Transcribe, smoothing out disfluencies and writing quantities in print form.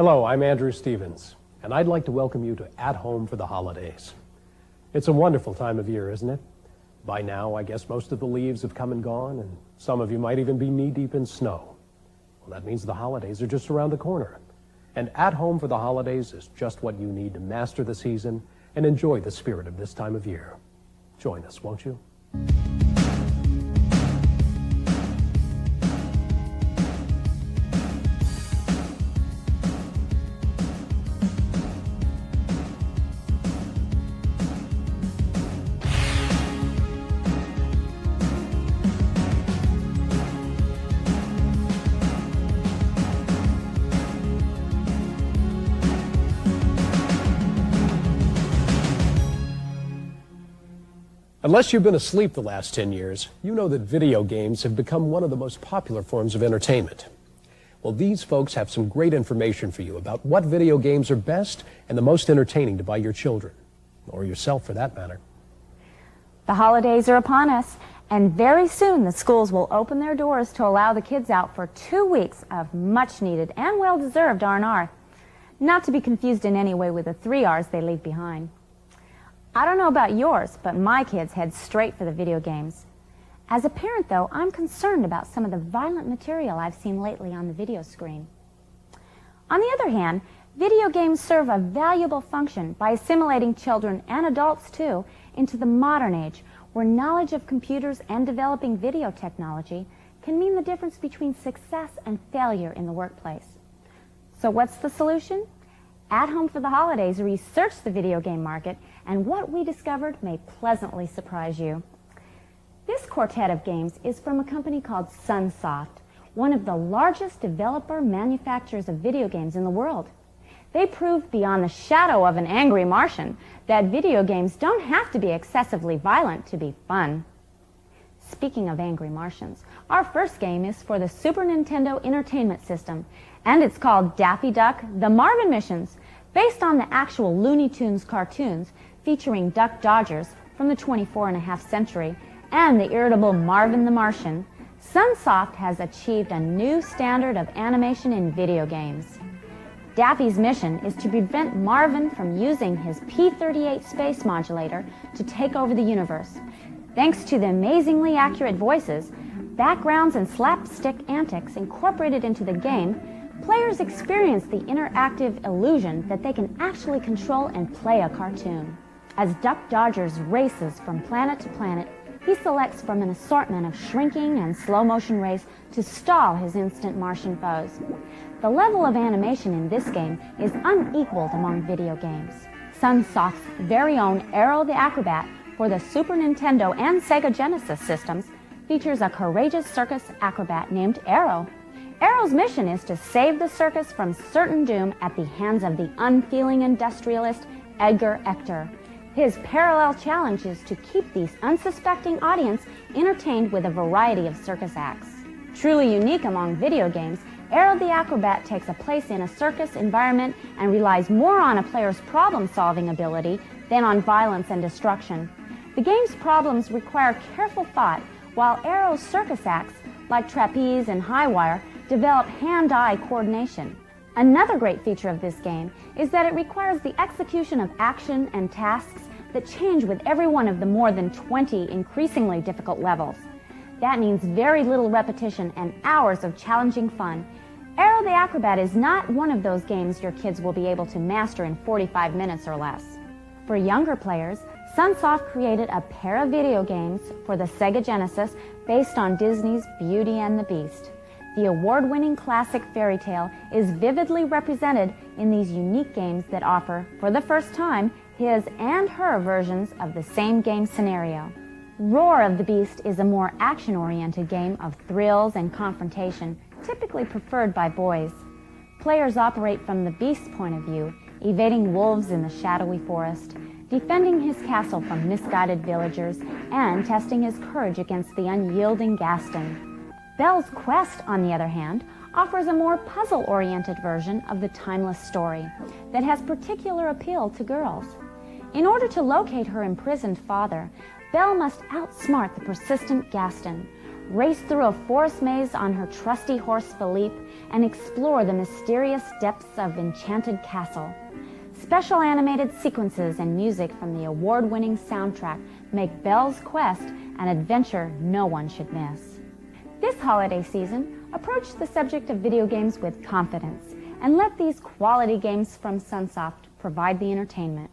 Hello, I'm Andrew Stevens, and I'd like to welcome you to At Home for the Holidays. It's a wonderful time of year, isn't it? By now, I guess most of the leaves have come and gone, and some of you might even be knee-deep in snow. Well, that means the holidays are just around the corner. And At Home for the Holidays is just what you need to master the season and enjoy the spirit of this time of year. Join us, won't you? Unless you've been asleep the last 10 years, you know that video games have become one of the most popular forms of entertainment. Well, these folks have some great information for you about what video games are best and the most entertaining to buy your children, or yourself for that matter. The holidays are upon us, and very soon the schools will open their doors to allow the kids out for 2 weeks of much-needed and well-deserved R&R. Not to be confused in any way with the 3 R's they leave behind. I don't know about yours, but my kids head straight for the video games. As a parent, though, I'm concerned about some of the violent material I've seen lately on the video screen. On the other hand, video games serve a valuable function by assimilating children and adults, too, into the modern age, where knowledge of computers and developing video technology can mean the difference between success and failure in the workplace. So what's the solution? At Home for the Holidays researched the video game market, and what we discovered may pleasantly surprise you. This quartet of games is from a company called Sunsoft, one of the largest developer manufacturers of video games in the world. They proved beyond the shadow of an angry Martian that video games don't have to be excessively violent to be fun. Speaking of angry Martians, our first game is for the Super Nintendo Entertainment System, and it's called Daffy Duck: The Marvin Missions, based on the actual Looney Tunes cartoons featuring Duck Dodgers from the 24-and-a-half century and the irritable Marvin the Martian. Sunsoft has achieved a new standard of animation in video games. Daffy's mission is to prevent Marvin from using his P-38 space modulator to take over the universe. Thanks to the amazingly accurate voices, backgrounds, and slapstick antics incorporated into the game, players experience the interactive illusion that they can actually control and play a cartoon. As Duck Dodgers races from planet to planet, he selects from an assortment of shrinking and slow-motion rays to stall his instant Martian foes. The level of animation in this game is unequaled among video games. Sunsoft's very own Aero the Acrobat for the Super Nintendo and Sega Genesis systems features a courageous circus acrobat named Aero. Aero's mission is to save the circus from certain doom at the hands of the unfeeling industrialist Edgar Ector. His parallel challenge is to keep the unsuspecting audience entertained with a variety of circus acts. Truly unique among video games, Aero the Acrobat takes a place in a circus environment and relies more on a player's problem-solving ability than on violence and destruction. The game's problems require careful thought, while Aero's circus acts, like trapeze and high wire, develop hand-eye coordination. Another great feature of this game is that it requires the execution of action and tasks that change with every one of the more than 20 increasingly difficult levels. That means very little repetition and hours of challenging fun. Aero the Acrobat is not one of those games your kids will be able to master in 45 minutes or less. For younger players, Sunsoft created a pair of video games for the Sega Genesis based on Disney's Beauty and the Beast. The award-winning classic fairy tale is vividly represented in these unique games that offer, for the first time, his and her versions of the same game scenario. Roar of the Beast is a more action-oriented game of thrills and confrontation, typically preferred by boys. Players operate from the Beast's point of view, evading wolves in the shadowy forest, defending his castle from misguided villagers, and testing his courage against the unyielding Gaston. Belle's Quest, on the other hand, offers a more puzzle-oriented version of the timeless story that has particular appeal to girls. In order to locate her imprisoned father, Belle must outsmart the persistent Gaston. race through a forest maze on her trusty horse Philippe, and explore the mysterious depths of Enchanted Castle. Special animated sequences and music from the award-winning soundtrack make Belle's quest an adventure no one should miss. This holiday season, approach the subject of video games with confidence and let these quality games from Sunsoft provide the entertainment.